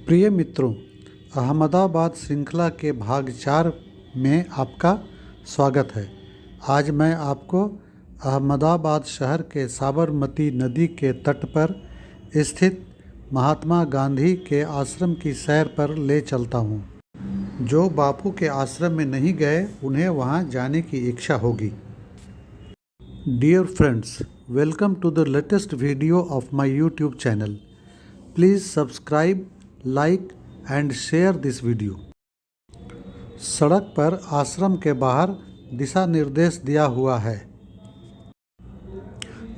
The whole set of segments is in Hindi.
प्रिय मित्रों, अहमदाबाद श्रृंखला के भाग 4 में आपका स्वागत है। आज मैं आपको अहमदाबाद शहर के साबरमती नदी के तट पर स्थित महात्मा गांधी के आश्रम की सैर पर ले चलता हूँ। जो बापू के आश्रम में नहीं गए उन्हें वहाँ जाने की इच्छा होगी। Dear friends, welcome to the latest video of my YouTube channel. Please subscribe, like and share this video. सड़क पर आश्रम के बाहर दिशा निर्देश दिया हुआ है।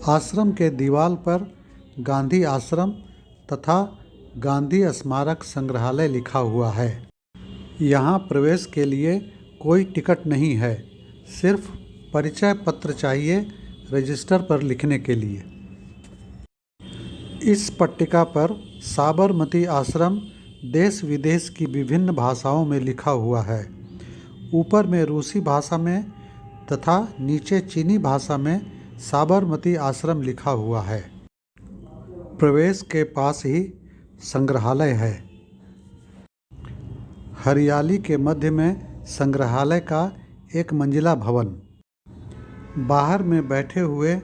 आश्रम के दीवार पर गांधी आश्रम तथा गांधी स्मारक संग्रहालय लिखा हुआ है। यहाँ प्रवेश के लिए कोई टिकट नहीं है, सिर्फ परिचय पत्र चाहिए रजिस्टर पर लिखने के लिए। इस पट्टिका पर साबरमती आश्रम देश विदेश की विभिन्न भाषाओं में लिखा हुआ है। ऊपर में रूसी भाषा में तथा नीचे चीनी भाषा में साबरमती आश्रम लिखा हुआ है। प्रवेश के पास ही संग्रहालय है। हरियाली के मध्य में संग्रहालय का एक मंजिला भवन। बाहर में बैठे हुए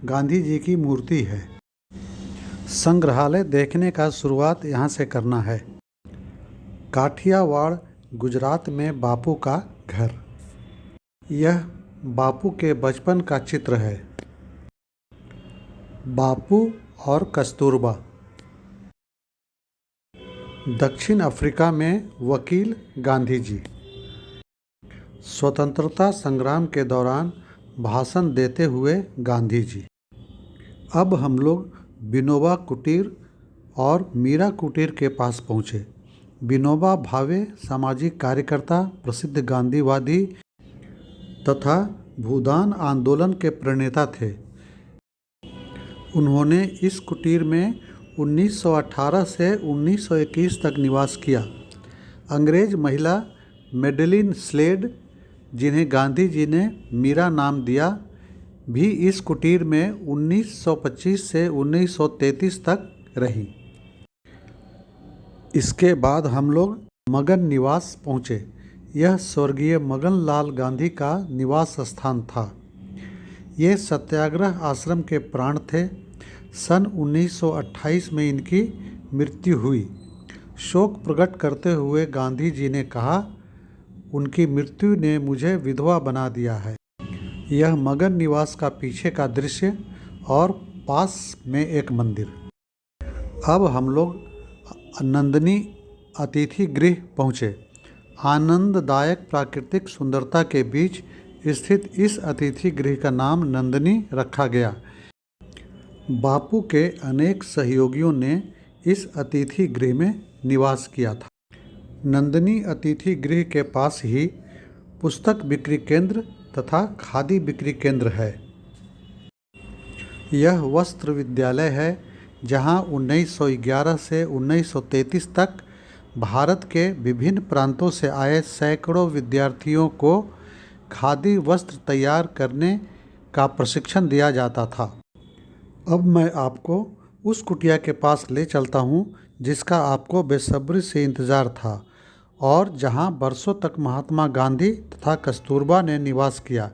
गांधी जी की मूर्ति है। संग्रहालय देखने का शुरुआत यहाँ से करना है। काठियावाड़, गुजरात में बापू का घर। यह बापू के बचपन का चित्र है। बापू और कस्तूरबा। दक्षिण अफ्रीका में वकील गांधी जी। स्वतंत्रता संग्राम के दौरान भाषण देते हुए गांधी जी। अब हम लोग विनोबा कुटीर और मीरा कुटीर के पास पहुँचे। विनोबा भावे सामाजिक कार्यकर्ता, प्रसिद्ध गांधीवादी तथा भूदान आंदोलन के प्रणेता थे। उन्होंने इस कुटीर में 1918 से 1921 तक निवास किया। अंग्रेज महिला मेडेलिन स्लेड, जिन्हें गांधी जी ने मीरा नाम दिया, भी इस कुटीर में 1925 से 1933 तक रही। इसके बाद हम लोग मगन निवास पहुँचे। यह स्वर्गीय मगन लाल गांधी का निवास स्थान था। ये सत्याग्रह आश्रम के प्राण थे। सन 1928 में इनकी मृत्यु हुई। शोक प्रकट करते हुए गांधी जी ने कहा, उनकी मृत्यु ने मुझे विधवा बना दिया है। यह मगन निवास का पीछे का दृश्य और पास में एक मंदिर। अब हम लोग नंदिनी अतिथि गृह पहुँचे। आनंददायक प्राकृतिक सुंदरता के बीच स्थित इस अतिथि गृह का नाम नंदिनी रखा गया। बापू के अनेक सहयोगियों ने इस अतिथि गृह में निवास किया था। नंदिनी अतिथि गृह के पास ही पुस्तक बिक्री केंद्र तथा खादी बिक्री केंद्र है। यह वस्त्र विद्यालय है, जहां 1911 से 1933 तक भारत के विभिन्न प्रांतों से आए सैकड़ों विद्यार्थियों को खादी वस्त्र तैयार करने का प्रशिक्षण दिया जाता था। अब मैं आपको उस कुटिया के पास ले चलता हूं, जिसका आपको बेसब्री से इंतज़ार था और जहां बरसों तक महात्मा गांधी तथा कस्तूरबा ने निवास किया।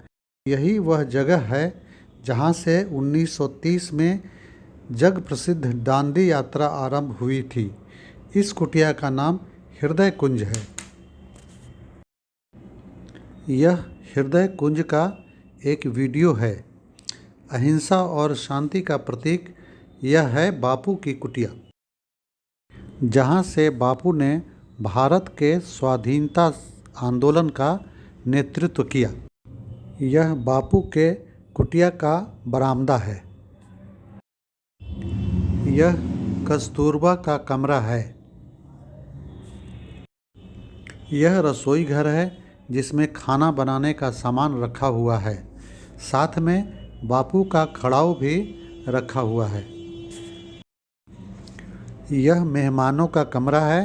यही वह जगह है जहां से 1930 में जग प्रसिद्ध दांडी यात्रा आरंभ हुई थी। इस कुटिया का नाम हृदय कुंज है। यह हृदय कुंज का एक वीडियो है। अहिंसा और शांति का प्रतीक यह है बापू की कुटिया, जहां से बापू ने भारत के स्वाधीनता आंदोलन का नेतृत्व किया। यह बापू के कुटिया का बरामदा है। यह कस्तूरबा का कमरा है। यह रसोई घर है, जिसमें खाना बनाने का सामान रखा हुआ है। साथ में बापू का खड़ाऊ भी रखा हुआ है। यह मेहमानों का कमरा है।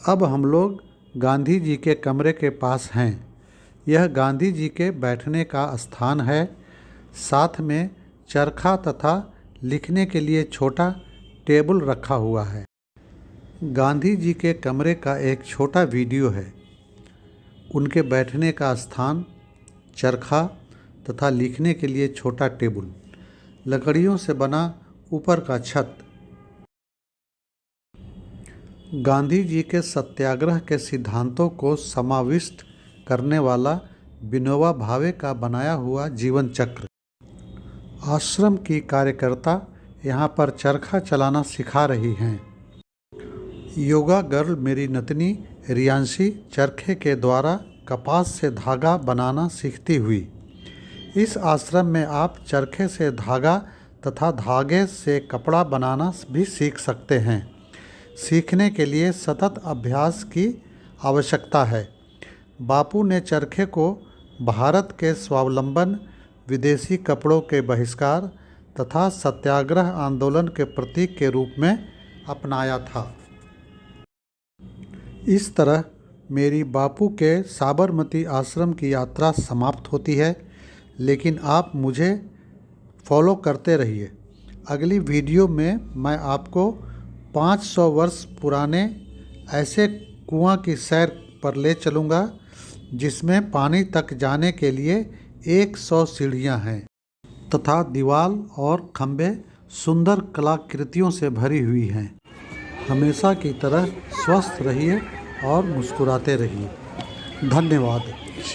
अब हम लोग गांधी जी के कमरे के पास हैं। यह गांधी जी के बैठने का स्थान है। साथ में चरखा तथा लिखने के लिए छोटा टेबल रखा हुआ है। गांधी जी के कमरे का एक छोटा वीडियो है। उनके बैठने का स्थान, चरखा तथा लिखने के लिए छोटा टेबल, लकड़ियों से बना ऊपर का छत। गांधी जी के सत्याग्रह के सिद्धांतों को समाविष्ट करने वाला विनोबा भावे का बनाया हुआ जीवन चक्र। आश्रम की कार्यकर्ता यहाँ पर चरखा चलाना सिखा रही हैं। योगा गर्ल मेरी नतनी रियांशी चरखे के द्वारा कपास से धागा बनाना सीखती हुई। इस आश्रम में आप चरखे से धागा तथा धागे से कपड़ा बनाना भी सीख सकते हैं। सीखने के लिए सतत अभ्यास की आवश्यकता है। बापू ने चरखे को भारत के स्वावलंबन, विदेशी कपड़ों के बहिष्कार तथा सत्याग्रह आंदोलन के प्रतीक के रूप में अपनाया था। इस तरह मेरी बापू के साबरमती आश्रम की यात्रा समाप्त होती है, लेकिन आप मुझे फॉलो करते रहिए। अगली वीडियो में मैं आपको 500 वर्ष पुराने ऐसे कुआं की सैर पर ले चलूँगा जिसमें पानी तक जाने के लिए 100 सीढ़ियाँ हैं तथा दीवार और खंभे सुंदर कलाकृतियों से भरी हुई हैं। हमेशा की तरह स्वस्थ रहिए और मुस्कुराते रहिए। धन्यवाद।